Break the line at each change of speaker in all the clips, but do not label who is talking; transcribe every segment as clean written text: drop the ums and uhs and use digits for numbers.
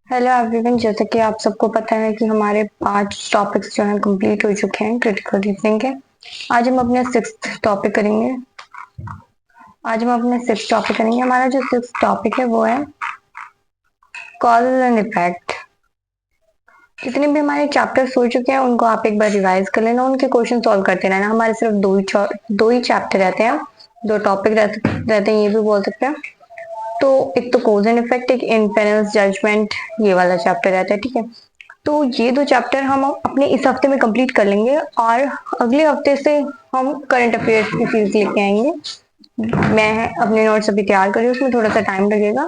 Hello everyone, जैसा कि आप सबको पता है कि हमारे 5 टॉपिक्स जो हैं कंप्लीट हो चुके हैं क्रिटिकल रीजनिंग के। आज हम अपने सिक्स्थ टॉपिक करेंगे। हमारा जो सिक्स्थ टॉपिक है वो है कॉज एंड इफेक्ट। जितने भी हमारे चैप्टर्स हो चुके हैं उनको आप एक बार रिवाइज कर लेना, उनके क्वेश्चन सॉल्व करते रहना। हमारे सिर्फ दो ही चैप्टर रहते हैं, दो टॉपिक रहते हैं, ये भी बोल सकते हैं। तो एक तो कॉज एंड इफेक्ट, एक इनफेरेंस जजमेंट, ये वाला चैप्टर रहता है। ठीक है, तो ये दो चैप्टर हम अपने इस हफ्ते में कंप्लीट कर लेंगे और अगले हफ्ते से हम करंट अफेयर्स की सीरीज लेके आएंगे। मैं अपने नोट्स अभी तैयार कर रही हूँ, उसमें थोड़ा सा टाइम लगेगा,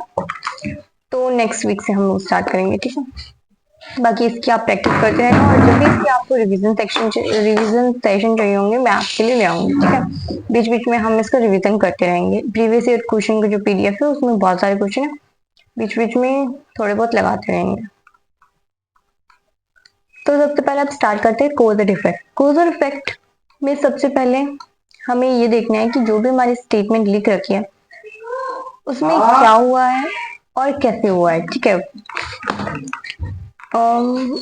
तो नेक्स्ट वीक से हम स्टार्ट करेंगे। ठीक है, बाकी इसकी आप प्रैक्टिस करते रहना और जब भी इसकी आपको रिवीजन सेशन चाहिए होंगे मैं आपके लिए ले आऊंगी। ठीक है, बीच बीच में हम इसका रिवीजन करते रहेंगे। प्रीवियस ईयर क्वेश्चन का जो पीडीएफ है उसमें बहुत सारे क्वेश्चन है, बीच बीच में थोड़े बहुत लगाते रहेंगे। तो सबसे पहले आप स्टार्ट करते हैं कोज और इफेक्ट। कोज और इफेक्ट में सबसे पहले हमें ये देखना है कि जो भी हमारी स्टेटमेंट लिख रखी है उसमें क्या हुआ है और कैसे हुआ है। ठीक है,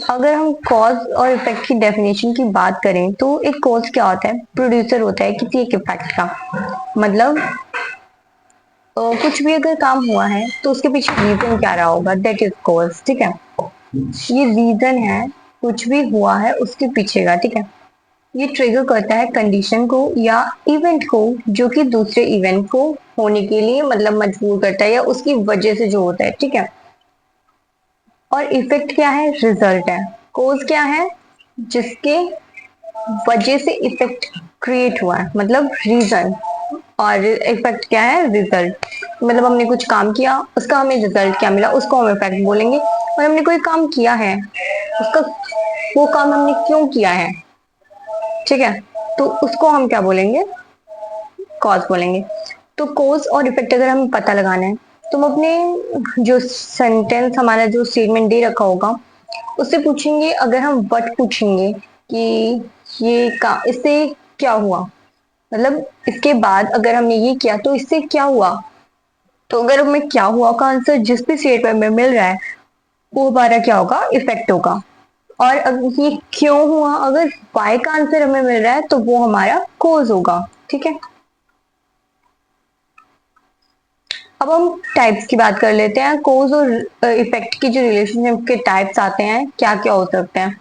अगर हम कॉज और इफेक्ट की डेफिनेशन की बात करें तो एक कॉज क्या होता है, प्रोड्यूसर होता है किसी एक इफेक्ट का। मतलब कुछ भी अगर काम हुआ है तो उसके पीछे रीजन क्या रहा होगा, दैट इज कॉज। ठीक है, ये रीजन है, कुछ भी हुआ है उसके पीछे का। ठीक है, ये ट्रिगर करता है कंडीशन को या इवेंट को जो कि दूसरे इवेंट को होने के लिए मतलब मजबूर करता है या उसकी वजह से जो होता है। ठीक है, और इफेक्ट क्या है, रिजल्ट है। कोज क्या है, जिसके वजह से इफेक्ट क्रिएट हुआ है, मतलब रीजन। और इफेक्ट क्या है, रिजल्ट। मतलब हमने कुछ काम किया, उसका हमें रिजल्ट क्या मिला, उसको हम इफेक्ट बोलेंगे। और हमने कोई काम किया है, उसका वो काम हमने क्यों किया है, ठीक है, तो उसको हम क्या बोलेंगे, कॉज बोलेंगे। तो कॉज और इफेक्ट अगर हमें पता लगाना है तो हम अपने जो सेंटेंस हमारा जो स्टेटमेंट दे रखा होगा उससे पूछेंगे। अगर हम वट पूछेंगे कि ये का इससे क्या हुआ, मतलब इसके बाद अगर हमने ये किया तो इससे क्या हुआ, तो अगर हमें क्या हुआ का आंसर जिस भी स्टेटमेंट में मिल रहा है वो हमारा क्या होगा, इफेक्ट होगा। और अगर ये क्यों हुआ, अगर वाई का आंसर हमें मिल रहा है तो वो हमारा कोज होगा। ठीक है, अब हम टाइप्स की बात कर लेते हैं। कोज और इफेक्ट की जो रिलेशनशिप के टाइप्स आते हैं क्या क्या हो सकते हैं।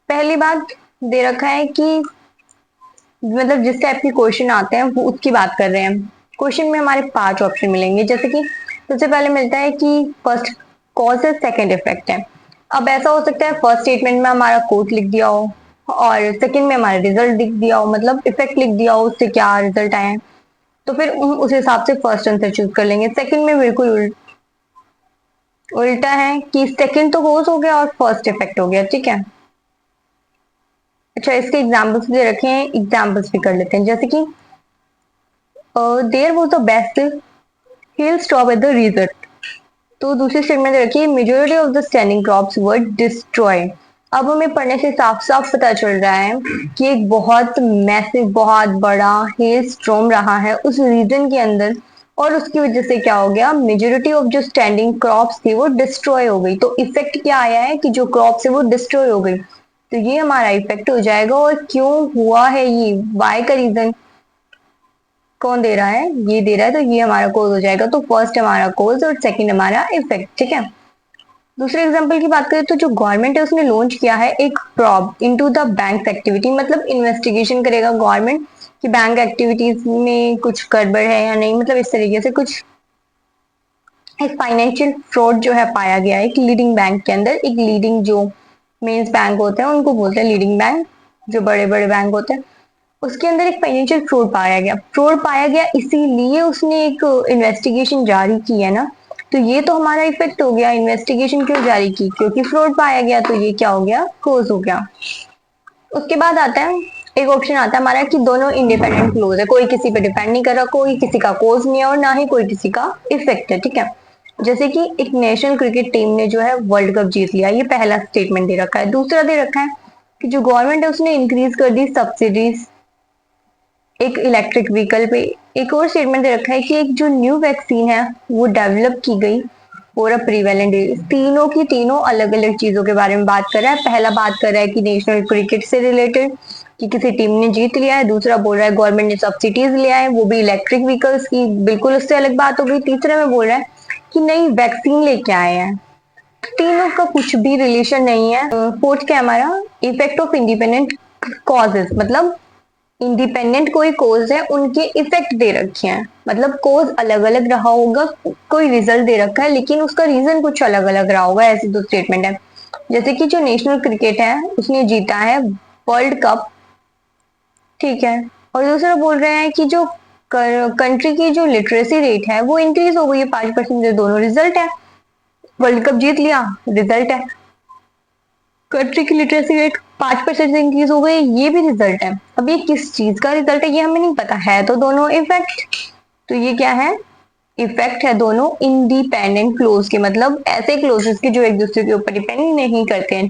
पहली बात दे रखा है कि मतलब जिस टाइप के क्वेश्चन आते हैं वो उसकी बात कर रहे हैं। क्वेश्चन में हमारे 5 ऑप्शन मिलेंगे, जैसे कि सबसे पहले मिलता है कि फर्स्ट कॉज है, सेकंड इफेक्ट है। अब ऐसा हो सकता है फर्स्ट स्टेटमेंट में हमारा कोट लिख दिया हो और सेकंड में हमारा रिजल्ट लिख दिया हो, मतलब इफेक्ट लिख दिया हो, उससे क्या रिजल्ट आए हैं। तो फिर उस हिसाब से फर्स्ट आंसर चूज कर लेंगे। सेकंड में बिल्कुल उल्टा है कि सेकंड तो कोज हो गया और फर्स्ट इफेक्ट हो गया। ठीक है, अच्छा इसके एग्जाम्पल्स दे रखे हैं, एग्जाम्पल्स भी कर लेते हैं। जैसे कि there was the best hail storm at the result. तो दूसरी स्टेटमेंट दे रखी है majority of the standing crops were destroy. अब हमें पढ़ने से साफ साफ पता चल रहा है कि एक बहुत मैसिव, बहुत बड़ा हेल स्टॉर्म रहा है उस रीजन के अंदर और उसकी वजह से क्या हो गया, मेजोरिटी ऑफ जो स्टैंडिंग क्रॉप्स थी वो डिस्ट्रॉय हो गई। तो इफेक्ट क्या आया है कि जो क्रॉप्स है वो डिस्ट्रॉय हो गई, तो ये हमारा इफेक्ट हो जाएगा। और क्यों हुआ है ये, वाई का रीजन कौन दे रहा है, ये दे रहा है, तो ये हमारा कोज हो जाएगा। तो फर्स्ट हमारा कोज और सेकंड हमारा इफेक्ट। ठीक है, दूसरे एग्जांपल की बात करें तो जो गवर्नमेंट है उसने लॉन्च किया है एक probe into the bank activity. मतलब इन्वेस्टिगेशन करेगा गवर्नमेंट कि बैंक एक्टिविटीज में कुछ गड़बड़ है या नहीं, मतलब इस तरीके से कुछ एक फाइनेंशियल फ्रॉड जो है पाया गया है एक लीडिंग बैंक के अंदर। एक लीडिंग जो मेन्स बैंक होते हैं उनको बोलते हैं लीडिंग बैंक, जो बड़े बड़े बैंक होते हैं उसके अंदर एक फाइनेंशियल फ्रॉड पाया गया, इसीलिए उसने एक इन्वेस्टिगेशन जारी की है ना। तो ये तो हमारा इफेक्ट हो गया, इन्वेस्टिगेशन क्यों जारी की, क्योंकि फ्रॉड पाया गया, तो ये क्या हो गया, कोज हो गया। उसके बाद आता है एक ऑप्शन आता है हमारा कि दोनों इंडिपेंडेंट क्लोज है, कोई किसी पे डिपेंड नहीं कर रहा, कोई किसी का कोज नहीं है और ना ही कोई किसी का इफेक्ट है। ठीक है, जैसे कि एक नेशनल क्रिकेट टीम ने जो है वर्ल्ड कप जीत लिया, ये पहला स्टेटमेंट दे रखा है। दूसरा दे रखा है कि जो गवर्नमेंट है उसने इंक्रीज कर दी सब्सिडीज एक इलेक्ट्रिक व्हीकल पे। एक और स्टेटमेंट दे रखा है कि एक जो न्यू वैक्सीन है वो डेवलप की गई और प्रीवेलेंट डिजीज, तीनों की तीनों अलग अलग चीजों के बारे में बात कर रहा है। पहला बात कर रहा है कि नेशनल क्रिकेट से रिलेटेड, कि किसी टीम ने जीत लिया है। दूसरा बोल रहा है गवर्नमेंट ने सब्सिडीज लिया है, वो भी इलेक्ट्रिक व्हीकल्स की, बिल्कुल उससे अलग बात हो गई। तीसरे में बोल रहा है कि नई वैक्सीन लेके आए हैं। तीनों का कुछ भी रिलेशन नहीं है। फोर्थ क्या हमारा, इफेक्ट ऑफ इंडिपेंडेंट कॉजेज, मतलब इंडिपेंडेंट कोई कोज है, उनके इफेक्ट दे रखे हैं, मतलब कोज अलग अलग रहा होगा, कोई रिजल्ट दे रखा है लेकिन उसका रीजन कुछ अलग अलग रहा होगा, ऐसी दो स्टेटमेंट है। जैसे कि जो नेशनल क्रिकेट है उसने जीता है वर्ल्ड कप, ठीक है, और दूसरा बोल रहे हैं कि जो कंट्री की जो लिटरेसी रेट है वो इंक्रीज हो गई है 5%, दोनों रिजल्ट है। वर्ल्ड कप जीत लिया, रिजल्ट है। कंट्री की लिटरेसी रेट 5% से इंक्रीज हो गई, ये भी रिजल्ट है। अब ये किस चीज का रिजल्ट है ये हमें नहीं पता है, तो दोनों इफेक्ट, तो ये क्या है, इफेक्ट है दोनों इंडिपेंडेंट क्लोज के, मतलब ऐसे क्लोजेस के जो एक दूसरे के ऊपर डिपेंड नहीं करते हैं,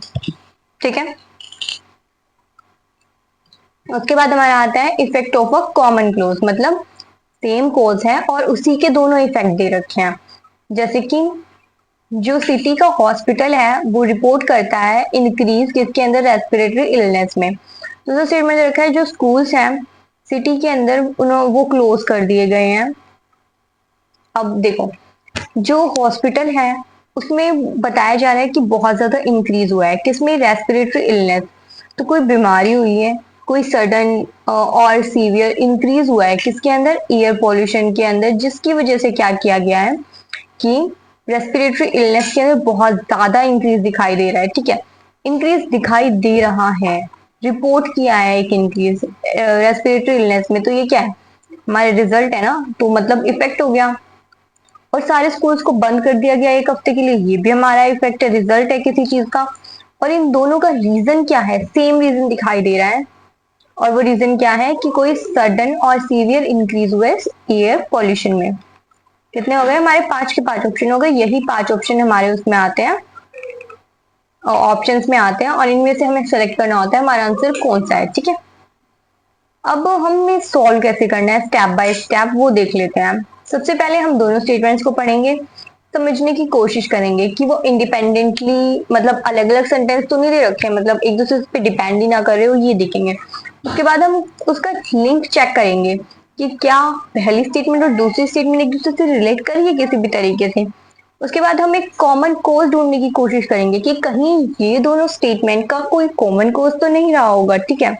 ठीक है। उसके बाद हमारा आता है effect of a common close, मतलब सेम कोज है और उसी के दोनों इफेक्ट दे रखे हैं। जैसे कि जो सिटी का हॉस्पिटल है वो रिपोर्ट करता है इंक्रीज किसके अंदर, रेस्पिरेटरी इलनेस में। दूसरा स्टेटमेंट में रखा है जो स्कूल्स हैं सिटी के अंदर वो क्लोज कर दिए गए हैं। अब देखो, जो हॉस्पिटल है उसमें बताया जा रहा है कि बहुत ज्यादा इंक्रीज हुआ है किसमें, रेस्पिरेटरी इलनेस। तो कोई बीमारी हुई है, कोई सडन और सीवियर इंक्रीज हुआ है किसके अंदर, एयर पॉल्यूशन के अंदर, जिसकी वजह से क्या किया गया है कि रेस्पिरेटरी इलनेस के अंदर बहुत ज्यादा इंक्रीज दिखाई दे रहा है, ठीक है। इंक्रीज दिखाई दे रहा है, रिपोर्ट किया है एक इंक्रीज रेस्पिरेटरी इलनेस में, तो ये क्या है, हमारे रिजल्ट है ना, तो मतलब इफेक्ट हो गया। और सारे स्कूल्स को बंद कर दिया गया एक हफ्ते के लिए, ये भी हमारा इफेक्ट है, रिजल्ट है किसी चीज का। और इन दोनों का रीजन क्या है, सेम रीजन दिखाई दे रहा है, और वो रीजन क्या है कि कोई सडन और सीवियर इंक्रीज हुए एयर पॉल्यूशन में। कितने हो गए हमारे, 5 के 5 ऑप्शन हो गए, यही 5 ऑप्शन हमारे उसमें आते हैं, ऑप्शंस में आते हैं, और इनमें से हमें सेलेक्ट करना होता है हमारा आंसर कौन सा है, ठीक है। अब हमें सॉल्व कैसे करना है स्टेप बाय स्टेप वो देख लेते हैं। सबसे पहले हम दोनों स्टेटमेंट्स को पढ़ेंगे, समझने की कोशिश करेंगे कि वो इंडिपेंडेंटली, मतलब अलग अलग सेंटेंस तो नहीं दे रखे हैं, मतलब एक दूसरे पे डिपेंड ही ना कर रहे हो, ये देखेंगे। उसके बाद हम उसका लिंक चेक करेंगे कि क्या पहली स्टेटमेंट और दूसरी स्टेटमेंट एक दूसरे से रिलेट कर रही है किसी भी तरीके से। उसके बाद हम एक कॉमन कोज ढूंढने की कोशिश करेंगे कि कहीं ये दोनों स्टेटमेंट का कोई कॉमन कोज तो नहीं रहा होगा, ठीक है।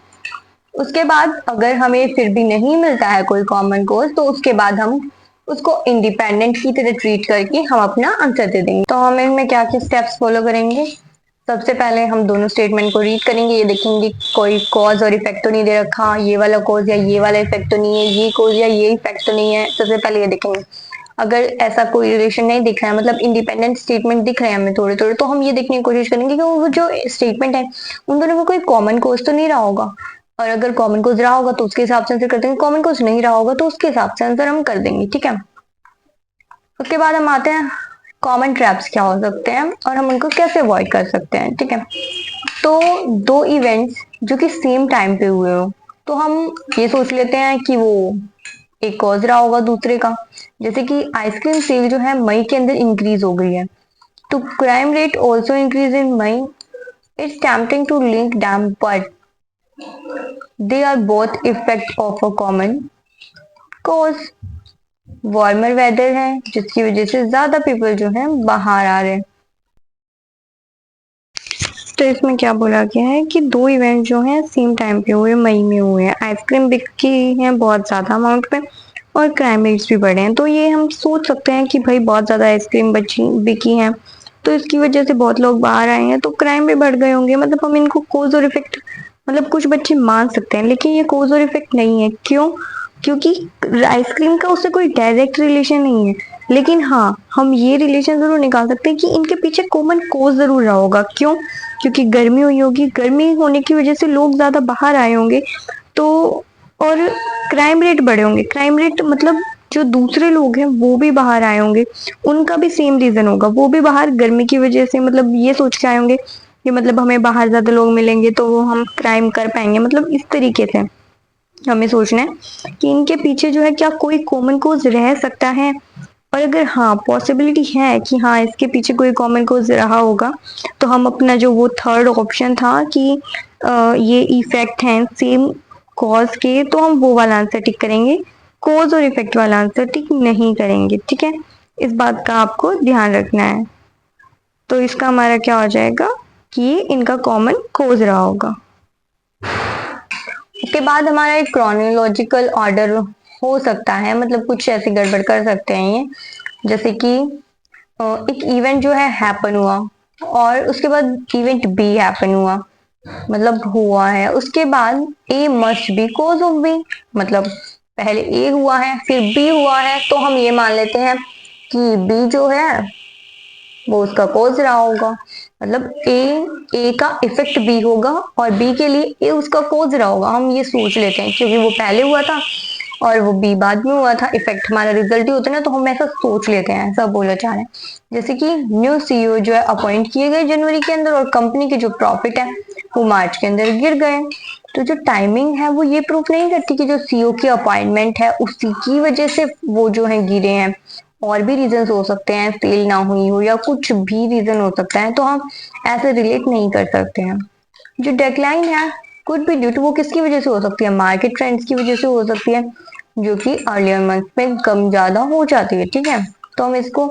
उसके बाद अगर हमें फिर भी नहीं मिलता है कोई कॉमन कोज, तो उसके बाद हम उसको इंडिपेंडेंट की तरह ट्रीट करके हम अपना आंसर दे देंगे। तो हम इनमें क्या क्या स्टेप्स फॉलो करेंगे, सबसे पहले हम दोनों स्टेटमेंट को रीड करेंगे, ये देखेंगे कोई कॉज और इफेक्ट तो नहीं दे रखा, ये वाला कॉज या ये वाला इफेक्ट तो नहीं है, ये कॉज या ये इफेक्ट तो नहीं है। सबसे पहले ये देखेंगे, अगर ऐसा कोई रिलेशन नहीं दिख रहा है, मतलब इंडिपेंडेंट स्टेटमेंट दिख रहे हैं हमें थोड़े थोड़े, तो हम ये देखने की कोशिश करेंगे कि वो जो स्टेटमेंट है उन दोनों में कोई कॉमन कोज तो नहीं रहा होगा, और अगर कॉमन कोज रहा होगा तो उसके हिसाब से आंसर कर देंगे, कॉमन कोज नहीं रहा होगा तो उसके हिसाब से आंसर हम कर देंगे, ठीक है। उसके बाद हम आते हैं कॉमन ट्रैप्स क्या हो सकते हैं और हम उनको कैसे अवॉइड कर सकते हैं, ठीक है। तो दो इवेंट्स जो कि सेम टाइम पे हुए हो, तो हम ये सोच लेते हैं कि वो एक कॉज रहा होगा दूसरे का। जैसे कि आइसक्रीम सेल जो है मई के अंदर इंक्रीज हो गई है, तो crime rate also increase in May. It's tempting to link them but they are both effect of a common cause. Warmer weather है जिसकी वजह से ज्यादा पीपल जो है बाहर आ रहे हैं। तो इसमें क्या बोला गया है कि दो इवेंट जो हैं सेम टाइम पे हुए, मई में हुए हैं, आइसक्रीम बिकी है बहुत ज्यादा अमाउंट में और क्राइम रेट्स भी बढ़े हैं। तो ये हम सोच सकते हैं कि भाई बहुत ज्यादा आइसक्रीम बची बिकी है तो इसकी वजह से बहुत लोग बाहर आए हैं तो क्राइम भी बढ़ गए होंगे। मतलब हम इनको कोज और इफेक्ट, मतलब कुछ बच्चे मान सकते हैं लेकिन ये कोज और इफेक्ट नहीं है। क्यों? क्योंकि आइसक्रीम का उससे कोई डायरेक्ट रिलेशन नहीं है, लेकिन हाँ हम ये रिलेशन जरूर निकाल सकते हैं कि इनके पीछे कॉमन कोज जरूर रहा होगा। क्यों? क्योंकि गर्मी हुई होगी, गर्मी होने की वजह से लोग ज्यादा बाहर आए होंगे, तो और क्राइम रेट बढ़े होंगे। क्राइम रेट मतलब जो दूसरे लोग हैं वो भी बाहर आए होंगे, उनका भी सेम रीजन होगा, वो भी बाहर गर्मी की वजह से मतलब ये सोच के आए होंगे कि मतलब हमें बाहर ज्यादा लोग मिलेंगे तो वो हम क्राइम कर पाएंगे। मतलब इस तरीके से हमें सोचना है कि इनके पीछे जो है क्या कोई कॉमन कोज रह सकता है। और अगर हाँ पॉसिबिलिटी है कि हाँ इसके पीछे कोई कॉमन कोज रहा होगा, तो हम अपना जो वो थर्ड ऑप्शन था कि ये इफेक्ट हैं सेम कॉज के, तो हम वो वाला आंसर टिक करेंगे, कोज और इफेक्ट वाला आंसर टिक नहीं करेंगे। ठीक है, इस बात का आपको ध्यान रखना है। तो इसका हमारा क्या हो जाएगा कि इनका कॉमन कोज रहा होगा। उसके बाद हमारा एक क्रोनोलॉजिकल ऑर्डर हो सकता है, मतलब कुछ ऐसे गड़बड़ कर सकते हैं ये, जैसे कि एक इवेंट जो है हैपन हुआ और उसके बाद इवेंट बी हैपन हुआ, मतलब हुआ है, उसके बाद A must be cause of B, मतलब पहले ए हुआ है फिर बी हुआ है, तो हम ये मान लेते हैं कि बी जो है वो उसका कोज रहा होगा, मतलब ए का इफेक्ट बी होगा और बी के लिए ए उसका कोज रहा होगा। हम ये सोच लेते हैं क्योंकि वो पहले हुआ था और वो बी बाद में हुआ था, इफेक्ट हमारा रिजल्ट ही होता है ना, तो हम ऐसा सोच लेते हैं, ऐसा बोला जा रहा है। जैसे कि न्यू सीईओ जो है अपॉइंट किए गए जनवरी के अंदर और कंपनी के जो प्रॉफिट है वो मार्च के अंदर गिर गए, तो जो टाइमिंग है वो ये प्रूफ नहीं करती कि जो सीईओ की अपॉइंटमेंट है उसी की वजह से वो जो है गिरे हैं, और भी रीजन हो सकते हैं, सेल ना हुई हो या कुछ भी रीजन हो सकता है, तो हम ऐसे रिलेट नहीं कर सकते हैं। जो डेक्लाइन है कुड बी ड्यू टू, वो किसकी वजह से हो सकती है, मार्केट ट्रेंड्स की वजह से हो सकती है, जो कि अर्लियर मंथ में कम ज्यादा हो जाती है। ठीक है, तो हम इसको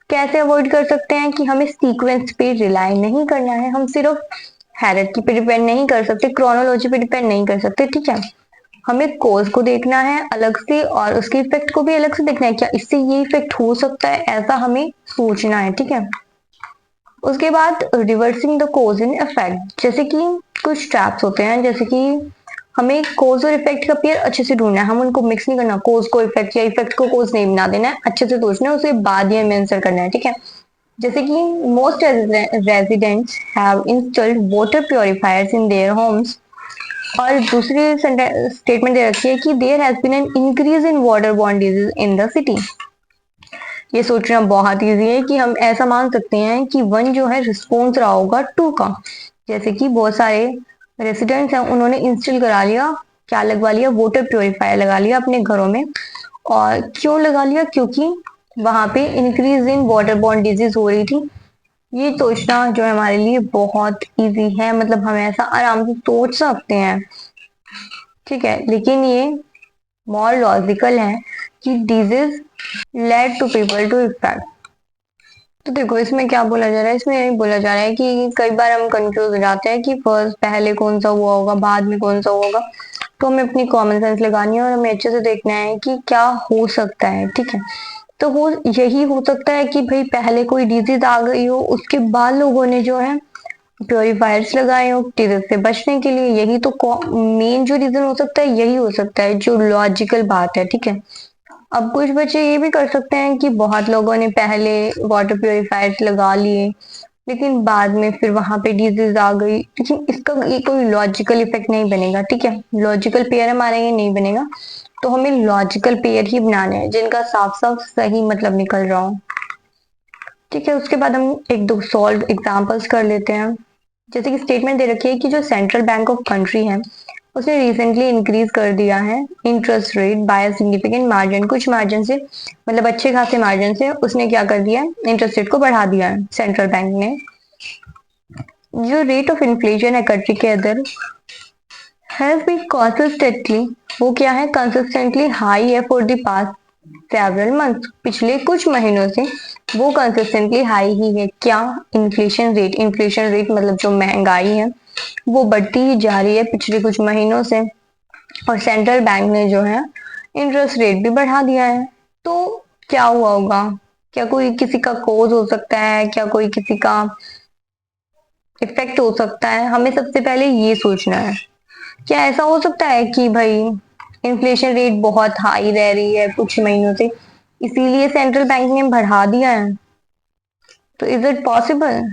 कैसे अवॉइड कर सकते हैं कि हमें सीक्वेंस पे रिलाई नहीं करना है, हम सिर्फ हायरार्की पे डिपेंड नहीं कर सकते, क्रोनोलॉजी पे डिपेंड नहीं कर सकते। ठीक है, हमें कोज को देखना है अलग से और उसके इफेक्ट को भी अलग से देखना है, क्या इससे ये इफेक्ट हो सकता है, ऐसा हमें सोचना है। ठीक है, उसके बाद reversing the cause in effect, जैसे कि कुछ ट्रैप्स होते हैं, जैसे कि हमें कोज और इफेक्ट का पेयर अच्छे से ढूंढना है, हम उनको मिक्स नहीं करना, कोज को इफेक्ट या इफेक्ट को कोज नहीं बना देना है, अच्छे से सोचना है, उसके बाद ही हमें आंसर करना है। ठीक है, जैसे कि most residents have installed water purifiers in their homes, और दूसरी स्टेटमेंट दे रखी है कि there has been an increase in water borne disease in the city. ये सोचना बहुत इजी है कि हम ऐसा मान सकते हैं कि वन जो है रिस्पॉन्स रहा होगा टू का, जैसे कि बहुत सारे रेसिडेंट्स हैं उन्होंने इंस्टॉल करा लिया, क्या लगवा लिया, वाटर प्योरीफायर लगा लिया अपने घरों में, और क्यों लगा लिया, क्योंकि वहां पे increase in water borne disease हो रही थी। ये सोचना जो है हमारे लिए बहुत इजी है, मतलब हम ऐसा आराम से सोच सकते हैं। ठीक है, लेकिन ये मोर लॉजिकल है कि disease led to people to effect. तो देखो इसमें क्या बोला जा रहा है, इसमें यही बोला जा रहा है कि कई बार हम कंफ्यूज हो जाते हैं कि फर्स्ट पहले कौन सा हुआ होगा बाद में कौन सा हुआ होगा, तो हमें अपनी कॉमन सेंस लगानी है और हमें अच्छे से देखना है कि क्या हो सकता है। ठीक है, तो हो यही हो सकता है कि भाई पहले कोई डिजीज आ गई हो, उसके बाद लोगों ने जो है प्योरीफायर्स लगाए हो डिजीज से बचने के लिए, यही तो मेन जो रीजन हो सकता है, यही हो सकता है जो लॉजिकल बात है। ठीक है, अब कुछ बच्चे ये भी कर सकते हैं कि बहुत लोगों ने पहले वाटर प्योरीफायर्स लगा लिए लेकिन बाद में फिर वहां पे डिजीज आ गई, लेकिन इसका ये कोई लॉजिकल इफेक्ट नहीं बनेगा। ठीक है, लॉजिकल पेयर हमारा ये नहीं बनेगा, तो हमें लॉजिकल पेयर ही बनाने हैं जिनका साफ साफ सही मतलब निकल रहा हो। ठीक है, उसके बाद हम एक दो सॉल्व एग्जांपल्स कर लेते हैं। जैसे कि स्टेटमेंट दे रखी है कि जो सेंट्रल बैंक ऑफ कंट्री है उसने रिसेंटली इंक्रीज कर दिया है interest rate by significant margin, कुछ मार्जिन से, मतलब अच्छे खासे मार्जिन से उसने क्या कर दिया है, इंटरेस्ट रेट को बढ़ा दिया है सेंट्रल बैंक ने। जो रेट ऑफ इन्फ्लेशन है कंट्री के अंदर हैज बीन कंसिस्टेंटली, वो क्या है, कंसिस्टेंटली हाई है for the past several month, पिछले कुछ महीनों से वो कंसिस्टेंटली हाई ही है। क्या, इन्फ्लेशन रेट, इन्फ्लेशन रेट मतलब जो महंगाई है वो बढ़ती ही जा रही है पिछले कुछ महीनों से, और सेंट्रल बैंक ने जो है इंटरेस्ट रेट भी बढ़ा दिया है। तो क्या हुआ होगा, क्या कोई किसी का कोज हो सकता है, क्या कोई किसी का इफेक्ट हो सकता है, हमें सबसे पहले ये सोचना है। क्या ऐसा हो सकता है कि भाई इन्फ्लेशन रेट बहुत हाई रह रही है कुछ महीनों से, इसीलिए सेंट्रल बैंक ने बढ़ा दिया है, तो इज इट पॉसिबल?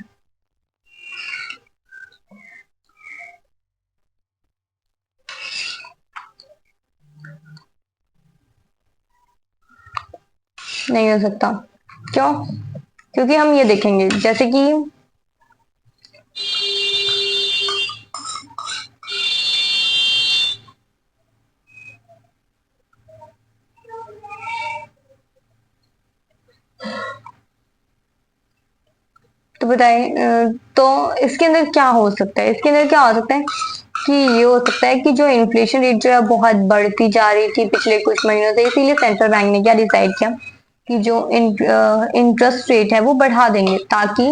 नहीं हो सकता। क्यों? क्योंकि हम ये देखेंगे जैसे कि तो बताइए तो इसके अंदर क्या हो सकता है, इसके अंदर क्या हो सकता है कि ये हो सकता है कि जो इन्फ्लेशन रेट जो है बहुत बढ़ती जा रही थी पिछले कुछ महीनों से, इसीलिए सेंट्रल बैंक ने क्या डिसाइड किया कि जो इंटरेस्ट रेट है वो बढ़ा देंगे, ताकि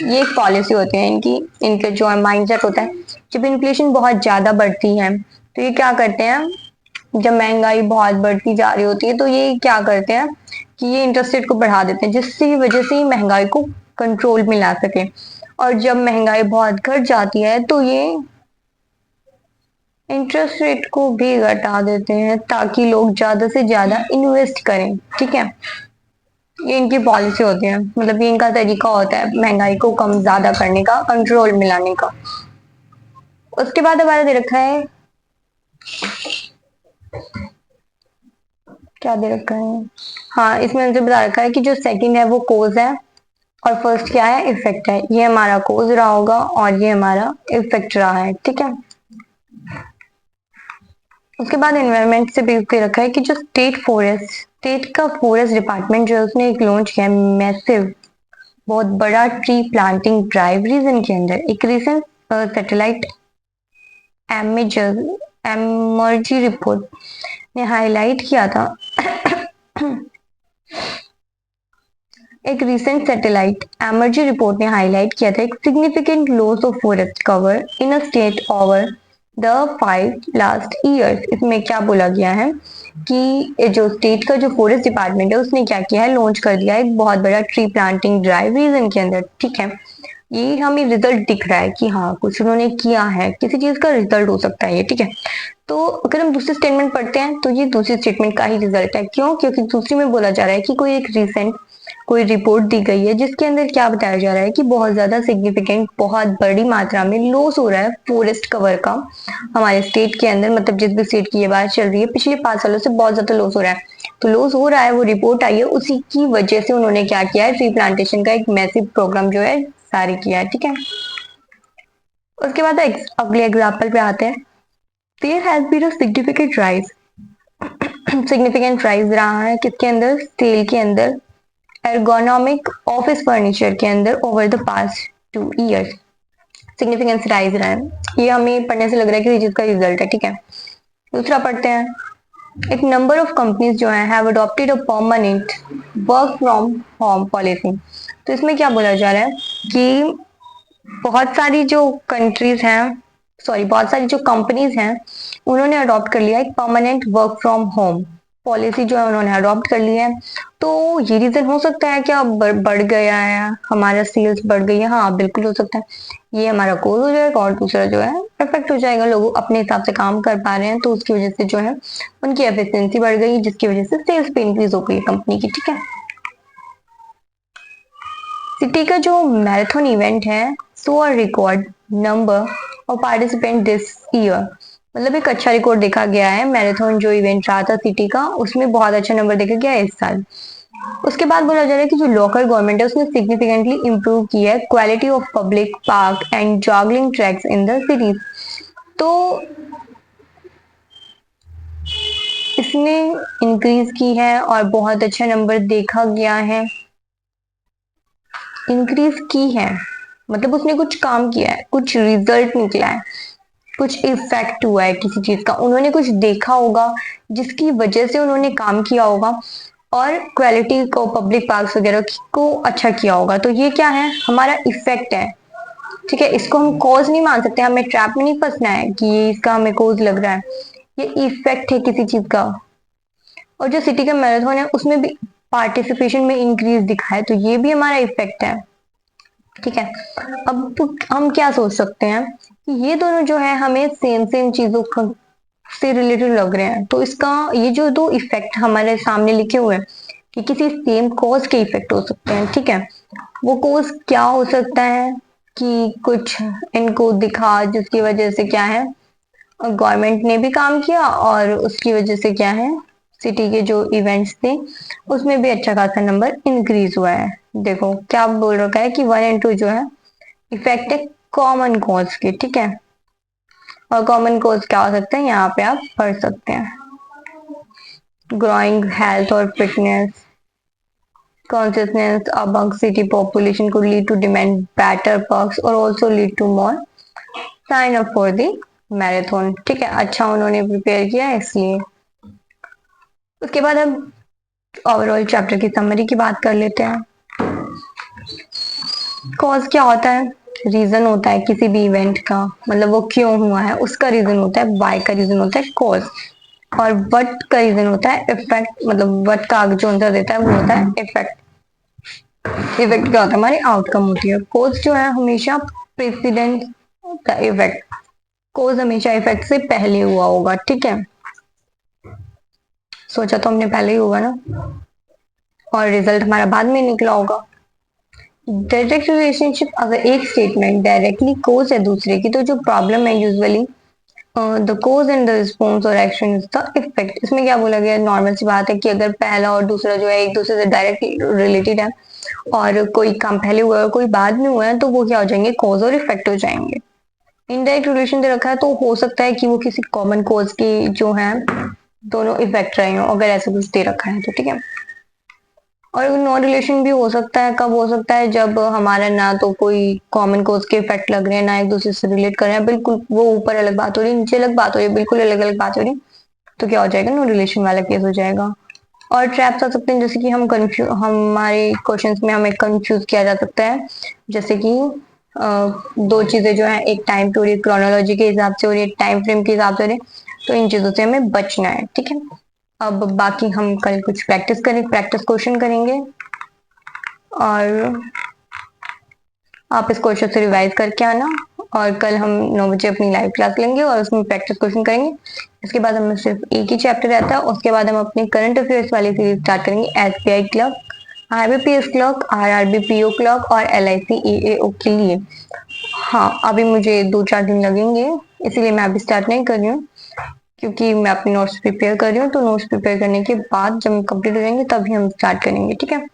ये एक पॉलिसी होती है इनकी, इनके जो है माइंडसेट होता है, जब इन्फ्लेशन बहुत ज्यादा बढ़ती है तो ये क्या करते हैं, जब महंगाई बहुत बढ़ती जा रही होती है तो ये क्या करते हैं कि ये इंटरेस्ट रेट को बढ़ा देते हैं, जिसकी वजह से ये महंगाई को कंट्रोल में ला सके। और जब महंगाई बहुत घट जाती है तो ये इंटरेस्ट रेट को भी घटा देते हैं, ताकि लोग ज्यादा से ज्यादा इन्वेस्ट करें। ठीक है, ये इनकी पॉलिसी होती है, मतलब ये इनका तरीका होता है महंगाई को कम ज्यादा करने का, कंट्रोल में लाने का। उसके बाद हमारा दे रखा है, क्या दे रखा है, हाँ इसमें मुझे बता रखा है कि जो सेकंड है वो कोज है और फर्स्ट क्या है, इफेक्ट है। ये हमारा कोज रहा होगा और ये हमारा इफेक्ट रहा है। ठीक है, उसके बाद एनवायरनमेंट से बेस दे रखा है कि जो स्टेट का फॉरेस्ट डिपार्टमेंट जो है उसने एक लॉन्च किया है मैसिव, बहुत बड़ा ट्री प्लांटिंग ड्राइव रीजन के अंदर। एक रिसेंट सैटेलाइट एमर्जी रिपोर्ट ने हाईलाइट किया था एक रिसेंट सैटेलाइट एमर्जी रिपोर्ट ने हाईलाइट किया था एक significant loss of forest cover in a state over the 5 last years. इसमें क्या बोला गया है कि जो स्टेट का जो फॉरेस्ट डिपार्टमेंट है उसने क्या किया है, लॉन्च कर दिया है एक बहुत बड़ा ट्री प्लांटिंग ड्राइव रीजन के अंदर। ठीक है, ये हमें रिजल्ट दिख रहा है कि हाँ कुछ उन्होंने किया है, किसी चीज का रिजल्ट हो सकता है ये। ठीक है, तो अगर हम दूसरी स्टेटमेंट पढ़ते हैं तो ये दूसरी स्टेटमेंट का ही रिजल्ट है। क्यों? क्योंकि दूसरी में बोला जा रहा है कि कोई एक रिसेंट कोई रिपोर्ट दी गई है जिसके अंदर क्या बताया जा रहा है कि बहुत ज्यादा सिग्निफिकेंट, बहुत बड़ी मात्रा में लॉस हो रहा है फॉरेस्ट कवर का हमारे स्टेट के अंदर। मतलब जिस भी स्टेट की ये बात चल रही है पिछले 5 सालों से बहुत ज्यादा लॉस हो रहा है, तो लॉस हो रहा है, वो रिपोर्ट आई है, उसी की वजह से उन्होंने क्या किया है, ट्री प्लांटेशन का एक मैसिव प्रोग्राम जो है जारी किया है। ठीक है, उसके बाद अगले एग्जाम्पल पे आते हैं। There has been a significant rise रहा है किसके अंदर, सेल के अंदर, एर्गोनॉमिक ऑफिस फर्नीचर के अंदर over the past 2 years. Significance rise रहा है, ये हमें पढ़ने से लग रहा है कि ये चीज का रिजल्ट है। ठीक है, दूसरा पढ़ते हैं। एक नंबर ऑफ कंपनीज जो है have adopted a permanent work from home policy. तो इसमें क्या बोला जा रहा है कि बहुत सारी जो कंट्रीज हैं, सॉरी बहुत सारी जो कंपनीज हैं, उन्होंने अडॉप्ट कर लिया एक permanent work from home policy जो है उन्होंने अडॉप्ट कर लिया है। तो ये रीजन हो सकता है क्या, बढ़ गया है हमारा सेल्स बढ़ गई है, हाँ बिल्कुल हो सकता है। ये हमारा कोल हो जाएगा और दूसरा जो है इफेक्ट हो जाएगा, लोग अपने हिसाब से काम कर पा रहे हैं तो उसकी वजह से जो है उनकी एफिशिएंसी बढ़ गई, जिसकी वजह से सेल्स पे इंक्रीज हो गई कंपनी की। ठीक है, सिटी का जो मैराथन इवेंट है so a record number of participant this year. मतलब एक अच्छा रिकॉर्ड देखा गया है, मैराथन जो इवेंट रहा था सिटी का उसमें बहुत अच्छा नंबर देखा गया है इस साल। उसके बाद बोला जा रहा है कि जो लोकल गवर्नमेंट है उसने सिग्निफिकेंटली इम्प्रूव की है quality of public park and जॉगलिंग tracks in the cities. तो इसने इंक्रीज की है और बहुत अच्छा नंबर देखा गया है, इंक्रीज की है मतलब उसने कुछ काम किया है, कुछ रिजल्ट निकला है, कुछ इफेक्ट हुआ है किसी चीज का, उन्होंने कुछ देखा होगा जिसकी वजह से उन्होंने काम किया होगा और क्वालिटी को, पब्लिक पार्क्स वगैरह को अच्छा किया होगा। तो ये क्या है, हमारा इफेक्ट है। ठीक है, इसको हम कॉज नहीं मान सकते, हमें ट्रैप में नहीं फंसना है कि ये इसका हमें कॉज लग रहा है, ये इफेक्ट है किसी चीज का। और जो सिटी का मैराथन है उसमें भी पार्टिसिपेशन में इंक्रीज दिखा है, तो ये भी हमारा इफेक्ट है। ठीक है, अब हम क्या सोच सकते हैं कि ये दोनों जो है हमें सेम सेम चीजों से रिलेटेड लग रहे हैं, तो इसका ये जो दो इफेक्ट हमारे सामने लिखे हुए हैं कि किसी सेम कॉज के इफेक्ट हो सकते हैं। ठीक है, वो कॉज क्या हो सकता है कि कुछ इनको दिखा जिसकी वजह से क्या है, गवर्नमेंट ने भी काम किया और उसकी वजह से क्या है, सिटी के जो इवेंट्स थे उसमें भी अच्छा खासा नंबर इंक्रीज हुआ है। देखो क्या बोल रखा है कि 1 और 2 जो है इफेक्ट है कॉमन कॉज के। ठीक है, और कॉमन कॉज क्या हो सकता है यहाँ पे आप पढ़ सकते हैं, ग्रोइंग हेल्थ और fitness, consciousness among city population could lead to demand better perks or also lead to more sign up for the marathon. ठीक है, अच्छा उन्होंने प्रिपेयर किया है इसलिए। उसके बाद हम ओवरऑल चैप्टर की समरी की बात कर लेते हैं। कॉज क्या होता है? रीजन होता है किसी भी इवेंट का, मतलब वो क्यों हुआ है उसका रीजन होता है, वाई का रीजन होता है कॉज, और वट का रीजन होता है इफेक्ट, मतलब वट का आगे जो आंसर देता है वो होता है इफेक्ट। इफेक्ट क्या होता है? हमारी आउटकम होती है। कॉज जो है हमेशा प्रेसिडेंट का इफेक्ट, कॉज हमेशा इफेक्ट से पहले हुआ होगा। ठीक है, सोचा तो हमने पहले ही होगा ना, और रिजल्ट हमारा बाद में निकला होगा। डायरेक्ट रिलेशनशिप, अगर एक स्टेटमेंट डायरेक्टली कोज है दूसरे की, तो जो प्रॉब्लम है usually the cause and the response और एक्शन इज द इफेक्ट। इसमें क्या बोला गया? नॉर्मल सी बात है कि अगर पहला और दूसरा जो है एक दूसरे से डायरेक्ट रिलेटेड है और कोई काम पहले हुआ है और कोई बाद में हुआ है, तो वो क्या हो जाएंगे? कोज और इफेक्ट हो जाएंगे। इनडायरेक्ट रिलेशन दे रखा है तो हो सकता है कि वो किसी कॉमन कोज की जो है दोनों इफेक्ट रहे हो, अगर ऐसा कुछ दे रखा है तो। ठीक है, और नॉन रिलेशन भी हो सकता है। कब हो सकता है? जब हमारा ना तो कोई कॉमन कोज के इफेक्ट लग रहे हैं, ना एक दूसरे से रिलेट कर रहे हैं, बिल्कुल वो ऊपर अलग बात हो रही है, नीचे अलग बात हो रही है, बिल्कुल अलग अलग बात हो रही है, तो क्या हो जाएगा? नो रिलेशन वाला केस हो जाएगा। और ट्रैप्स आ सकते हैं, जैसे कि हमारे क्वेश्चंस में हमें कंफ्यूज किया जा सकता है, जैसे कि दो चीजें जो है एक टाइम पे हो रही है, क्रोनोलॉजी के हिसाब से हो रही है, टाइम फ्रेम के हिसाब से हो रही है, तो इन चीजों से हमें बचना है। ठीक है, अब बाकी हम कल कुछ प्रैक्टिस क्वेश्चन करेंगे, और आप इस क्वेश्चन से रिवाइज करके आना, और कल हम 9 बजे अपनी लाइव क्लास लेंगे और उसमें प्रैक्टिस क्वेश्चन करेंगे। इसके बाद हमें सिर्फ एक ही चैप्टर रहता है, उसके बाद हम अपनी करंट अफेयर्स वाली सीरीज स्टार्ट करेंगे, SBI clerk, IBPS clerk, RRB PO clerk और एलआईसी एएओ के लिए। हाँ, अभी मुझे 2-4 दिन लगेंगे, इसीलिए मैं अभी स्टार्ट नहीं कर रही हूँ, क्योंकि मैं अपनी नोट्स प्रिपेयर कर रही हूँ। तो नोट्स प्रिपेयर करने के बाद जब कंप्लीट हो जाएंगे तभी हम स्टार्ट करेंगे। ठीक है।